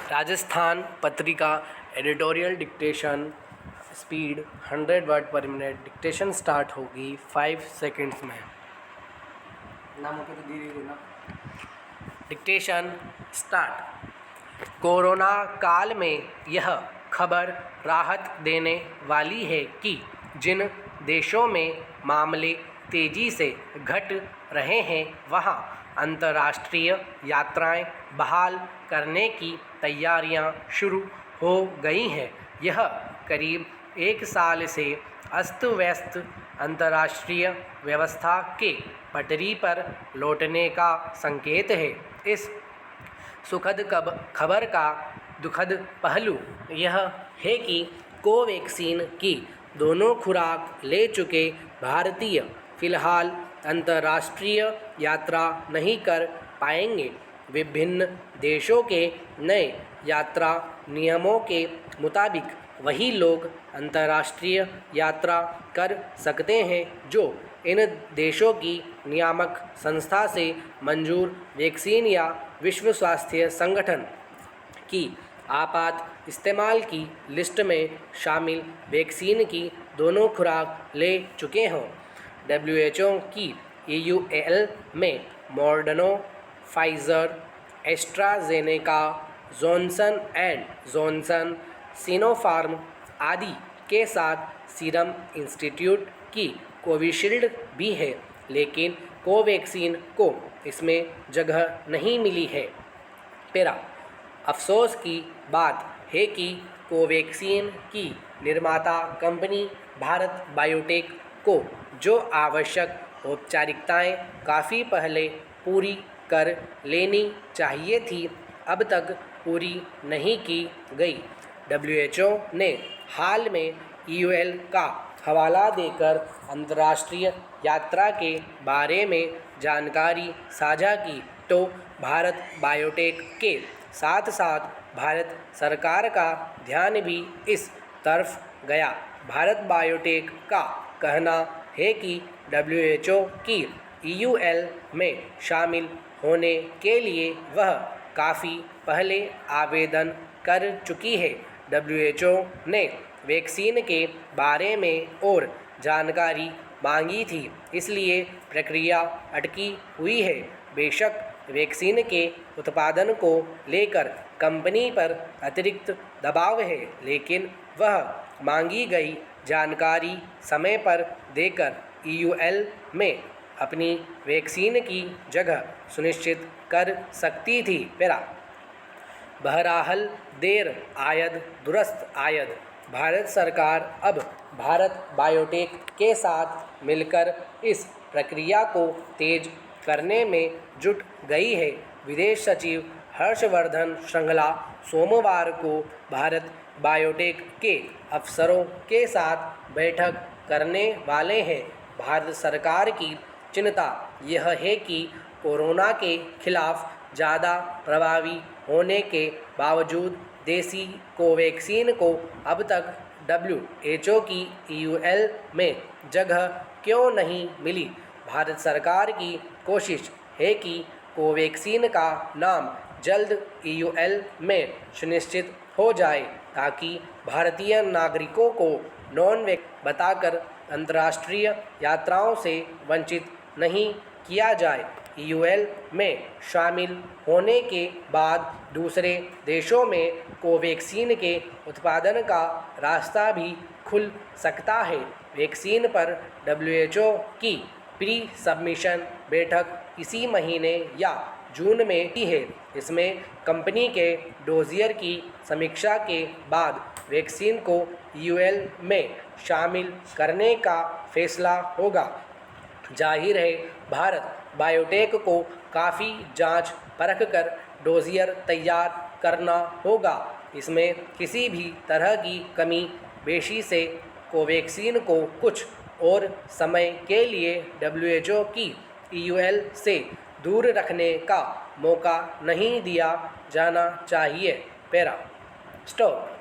Rajasthan Patrika editorial dictation speed 100 word पर minute. Dictation start होगी 5 seconds में। नामों के तो धीरे धीरे ना। Dictation start. कोरोना काल में यह खबर राहत देने वाली है कि जिन देशों में मामले तेजी से घट रहे हैं वहां अंतर्राष्ट्रीय यात्राएं बहाल करने की तैयारियां शुरू हो गई हैं। यह करीब एक साल से अस्त व्यस्त अंतर्राष्ट्रीय व्यवस्था के पटरी पर लौटने का संकेत है। इस सुखद खबर का दुखद पहलू यह है कि कोवैक्सीन की दोनों खुराक ले चुके भारतीय फिलहाल अंतर्राष्ट्रीय यात्रा नहीं कर पाएंगे। विभिन्न देशों के नए यात्रा नियमों के मुताबिक वही लोग अंतर्राष्ट्रीय यात्रा कर सकते हैं जो इन देशों की नियामक संस्था से मंजूर वैक्सीन या विश्व स्वास्थ्य संगठन की आपात इस्तेमाल की लिस्ट में शामिल वैक्सीन की दोनों खुराक ले चुके हों। WHO की EUL में Moderna, Pfizer, AstraZeneca, Johnson and Johnson, Sinopharm आदि के साथ सीरम इंस्टीट्यूट की कोविशील्ड भी है, लेकिन कोवैक्सीन को इसमें जगह नहीं मिली है। पेरा अफसोस की बात है कि कोवैक्सीन की निर्माता कंपनी भारत बायोटेक को जो आवश्यक औपचारिकताएं काफ़ी पहले पूरी कर लेनी चाहिए थी, अब तक पूरी नहीं की गई। WHO ने हाल में EUL का हवाला देकर अंतर्राष्ट्रीय यात्रा के बारे में जानकारी साझा की तो भारत बायोटेक के साथ साथ भारत सरकार का ध्यान भी इस तरफ गया। भारत बायोटेक का कहना है कि WHO की EUL में शामिल होने के लिए वह काफ़ी पहले आवेदन कर चुकी है। WHO ने वैक्सीन के बारे में और जानकारी मांगी थी, इसलिए प्रक्रिया अटकी हुई है। बेशक वैक्सीन के उत्पादन को लेकर कंपनी पर अतिरिक्त दबाव है, लेकिन वह मांगी गई जानकारी समय पर देकर EUL में अपनी वैक्सीन की जगह सुनिश्चित कर सकती थी। पेरा बहरहाल देर आयद दुरुस्त आयद। भारत सरकार अब भारत बायोटेक के साथ मिलकर इस प्रक्रिया को तेज करने में जुट गई है। विदेश सचिव हर्षवर्धन श्रृंगला सोमवार को भारत बायोटेक के अफसरों के साथ बैठक करने वाले हैं। भारत सरकार की चिंता यह है कि कोरोना के खिलाफ ज़्यादा प्रभावी होने के बावजूद देसी कोवैक्सीन को अब तक WHO की EUL में जगह क्यों नहीं मिली। भारत सरकार की कोशिश है कि कोवैक्सीन का नाम जल्द EUL में सुनिश्चित हो जाए ताकि भारतीय नागरिकों को नॉन वैक्सीन बताकर अंतर्राष्ट्रीय यात्राओं से वंचित नहीं किया जाए। EUL में शामिल होने के बाद दूसरे देशों में कोवैक्सीन के उत्पादन का रास्ता भी खुल सकता है। वैक्सीन पर WHO की प्री सबमिशन बैठक इसी महीने या जून में की है। इसमें कंपनी के डोजियर की समीक्षा के बाद वैक्सीन को EUL में शामिल करने का फैसला होगा। जाहिर है भारत बायोटेक को काफ़ी जांच परख कर डोजियर तैयार करना होगा। इसमें किसी भी तरह की कमी बेशी से कोवैक्सीन को कुछ और समय के लिए WHO की EUL से दूर रखने का मौका नहीं दिया जाना चाहिए। Para stop.